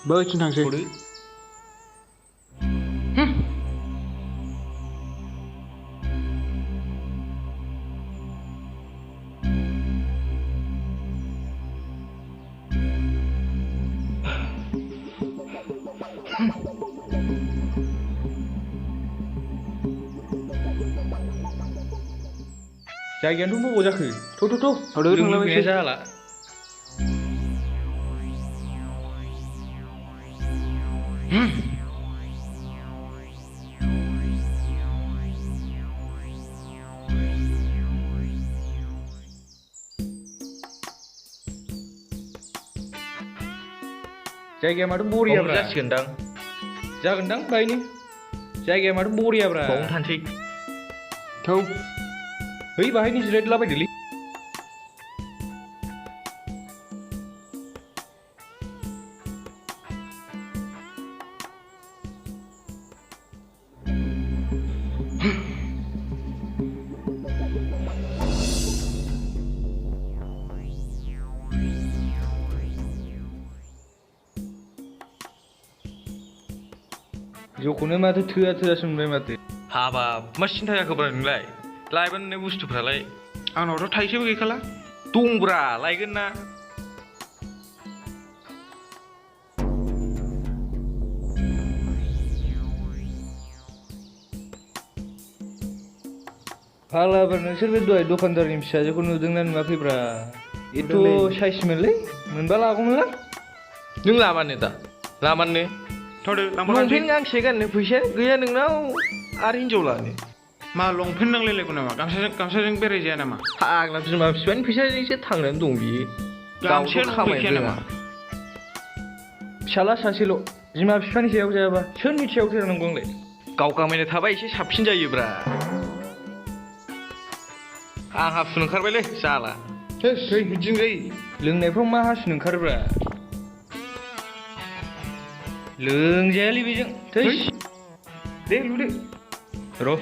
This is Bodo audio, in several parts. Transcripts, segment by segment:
बैथिं थांसै जायगायानोथ' बबाव जाखो थ' थांदो थांलायबायसै जाला जायगाया माथो बरियाब्रा जागोनदां बायनो जायगाया माथो बरियाब्रा बावनो थानोसै थौ है बाहायनो जिरायलाबायदोलै जौखौनो माथो थोआसो मोनबाय माथो हाबाब मा सिन्था जाखोब्रा नोंलाय लायबानो नो बुस्थुफ्रालाय आंनावथ' थाइसेबो गैखाला दंब्रा लायगोन ना फाग्लाफोर नोंसोर बे दहाय दखानदारनि फिसाजोखौ नुदोंना नुवाखैब्रा एथ' साइसमोनलै मोनबा लागौमोनलां नों लामानो दा लामानो थौदो लांफा थांसै लंपेन्ट गांसे गाननो फैसा गैया नोंनाव आरो हिनजाव लानो मा लंपेन्ट नांलायलायगौ नामा गामसाजों बेरायजाया नामा फाग्ला बिमा बिफानि फैसाजोंसो थांनानै दं बियो गामसायानो गावथ' गैखाया खामायनो नामा रोङा फिसाला सासेल' बिमा बिफानि सायाव जायाबा सोरनि सायाव जानांगौ आंलाय गाव खामायनो थाबा एसे साबसिन जायोब्रा आंहा फुन ओंखारबायलै जाला थै बिदिनो जायो लोंनायफ्राव मा हासुनो ओंखारोब्रा लोंजायालै बेजों थै दे लुदो र'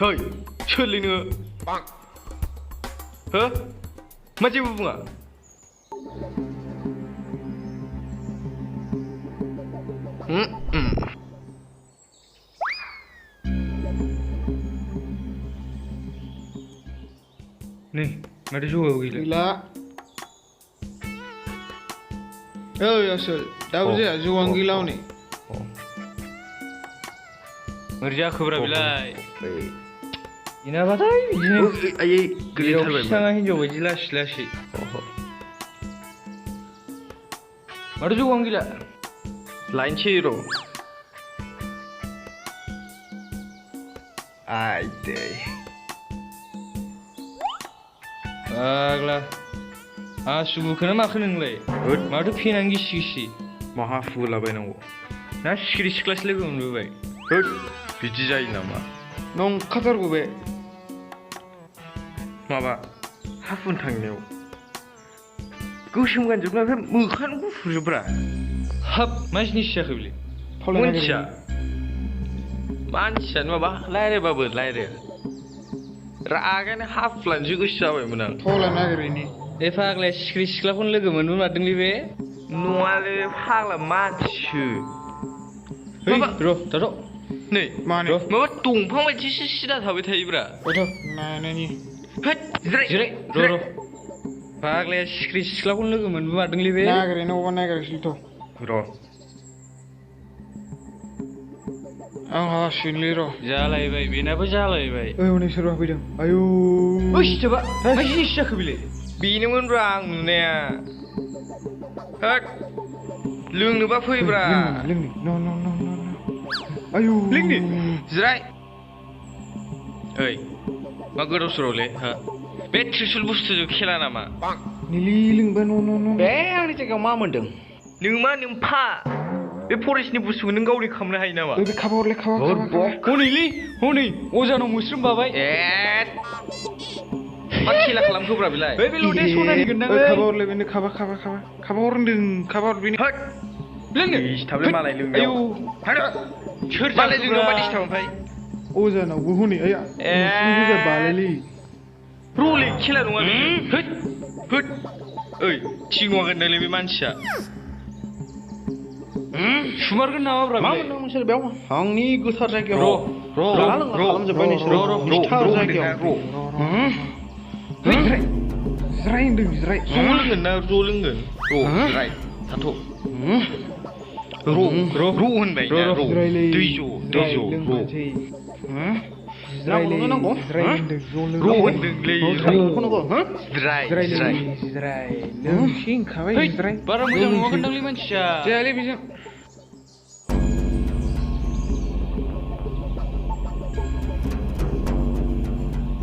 Hei, सोरलै नोङो हो मा जेबो बुङा नै माथो जौआबो गैला गैला ओइ आसोल दाबो जाया जौआनो गैला हनै बोरै जाखोब्रा बेलाय बेनाबाथाय बिदिनो आयै जेराव गोलैथारबाय फिसाङा हिनजाव बायदि लासै लासै माथो जौआनो गैला लायनोसै र' आइदै फाग्ला आसुगुखोना माखो नोंलाय माथो फेनानै गिसि गिसि माहा फुलाबायनांगौ ना सिखिरि सिख्लासो लोगो मोनबोबाय होद बिदि जायो नामा नंखाथारगौ बे माबा हाफुन थांनायाव गोसोम गानजोबना ओमफ्राय मोखाङानो गुफुरजोब्रा हाब मा जिनिस जाखो बेलाय मोनथिया मानसियानो माबा रायज्लायबाबो रायज्लाया रागायानो हाफ्लानोसो गोसो जाबायमोन आं थलायनो नागिरैनि बे फाग्लाया सिखिरि सिख्लाखौनो लोगो मोनबोमारदोंलै बे नङालै फाग्ला मानसिसो है माबा र' थाथ' नै मानो माबा दंफां बायदिसो सिदा थाबाय थायोब्रा नायनायनि होद जिराय र' फाग्लाया सिखिरि सिख्लाखौनो लोगो मोनबोमारदोंलै बे नागिरैनो अबा नागिरैसैथ' र' आं हासिगोनलै र' जालायबाय बेनाबो जालायबाय ओइ हनै सोरबा फैदों आयौ ओइ सिथोबा मा जिनिस जाखो बेलाय बेनोमोनब्रा आं नुनाया होद लोंनोबा फैब्रा लोंनि no no no no no आयु लोंनि जिराय ओइ मा गोदाव सोरावलै हा बे त्रिशुल बुस्थुजों खेला नामा निलि लोंबा no no no बे आंनि जायगायाव मा मोनदों नों मा नोमफा बे फरेस्टनि बुस्थुखौ नों गावनि खालामनो हायो नामा बे खाबा हरलाय खाबा हनैलै हनै अजानाव मोस्रोम बाबाय ए मा खेला खालामखोब्रा बेलाय बे लुदे सनानि गोनदां खाबा हरलाय बेनो खाबा हर होनदों खाबा हर बेनो होद लोंनो दिसथाबलै मालाय आयौ लोंनायाव सोर मालाय लोंनायाव मा दिसथाब ओमफ्राय अजानावबो हनै आया नोंसोर बालायलै रले खेला नङा होद होद ओइ थिग नङा गोनदांलै बे मानसिया सुमारगोन नामाब्रा मा मोनदों नोंसोर बेयाव आंनि गोथार जायगायाव र' खालामजोब्बाय नोंसोर गोथार जायगायाव जिराय होनदों जिराय ज' लोंगोन ना ज' लोंगोन जिराय थाथ' र' होनबाय ना र' दै ज' नांगौ नांगौ र' होनदोंलै जिराय लोंसि ओंखाबाय जिराय बारा मोजां नङा गोनदांलै मानसिया जायालै बेजों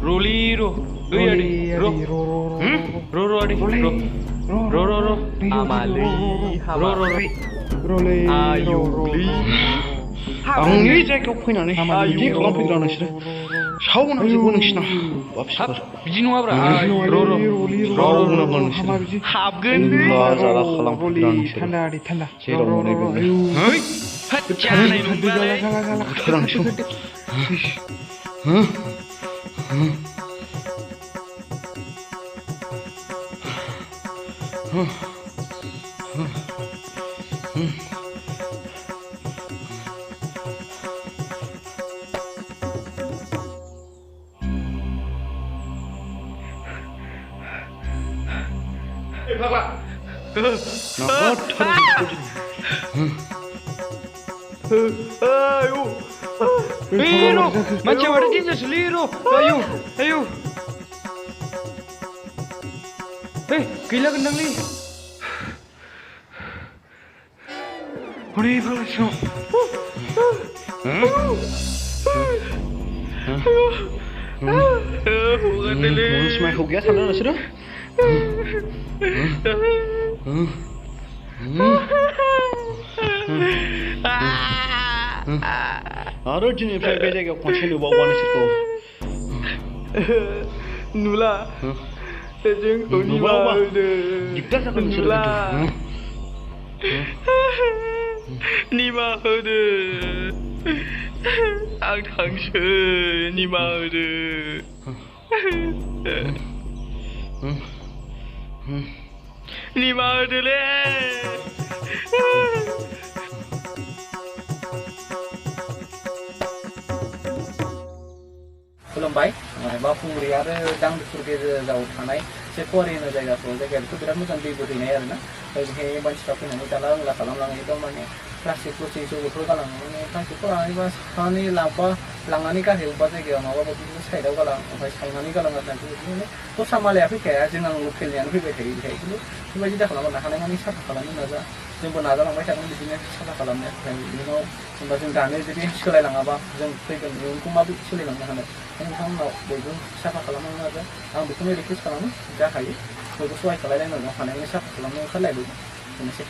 रलि र' ओइ आदै र' आदै र' हामालै रलै आयुलै आंनि जायगायाव फैनानै बिदि खालामफैग्रा नोंसोरो सावनांजोबो नोंसिना हाब बिदि नङाब्रा रावबो नांगौ नोंसोर हाबगोन जाला खालामफैग्रा नोंसोर थान्दा थान्दा जेराव मोनै बेयावनो जानाय नंबालाय बुथारा नोंसोर मानसिया माथो डेन्जारसोलै र' आयु गैला गोनदांलै हनै फाग्लासो माइखौ गैया सानदों नोंसोरो आरो दिनैनिफ्राय बे जायगायाव खनसे नुबावबा नोंसोरखौ नुला जोंखौ नुबावबा होदो दिगदार जागोन नोंसोरो निमाहा होदो आं थांसै निमाहा होदो निमाहा होदोलै खुलुमबाय बावखुंग्रि आरो दांदुफुर गेजेराव थानाय एसे फरायनो जायगायाथ' बिराद मोजां दै बोहैनाय आरोना बेहाय मानसिफ्रा फैनानै जाला लोंला खालामलाङो माने प्लास्टिक जौगोथ' गालाङो माने प्लास्टिकखौ लानानै बा सानै लांनानै गारहैयो अबेबा जायगायाव माबा बायदि साइडआव गालां ओमफ्राय सावनानै गालाङो आरोना बिदिनो दस्रा मालाया फैखाया जों आं लकेलनियानो फैबाय थायो बेहाय खिन्थु बेबायदि दा खालामनो हानाय माने साफा खालामनो नाजा जोंबो नाजालांबाय थागोन बिदिनो साफा खालामनो ओमफ्राय इयुनाव जेनेबा जों दानो जुदि सोलायलाङाबा जों फैगोन इयुनखौ माबायदि सोलायलांनो हानो नोंथांमोनाव बयबो साफा खालामनो नाजा आं बेखौनो रिकुवेस्ट खालामो जा हायो बयबो सहाय खालायलायनांगौ हानायनि साफा खालामनो ओंखारलायबो बेनोसै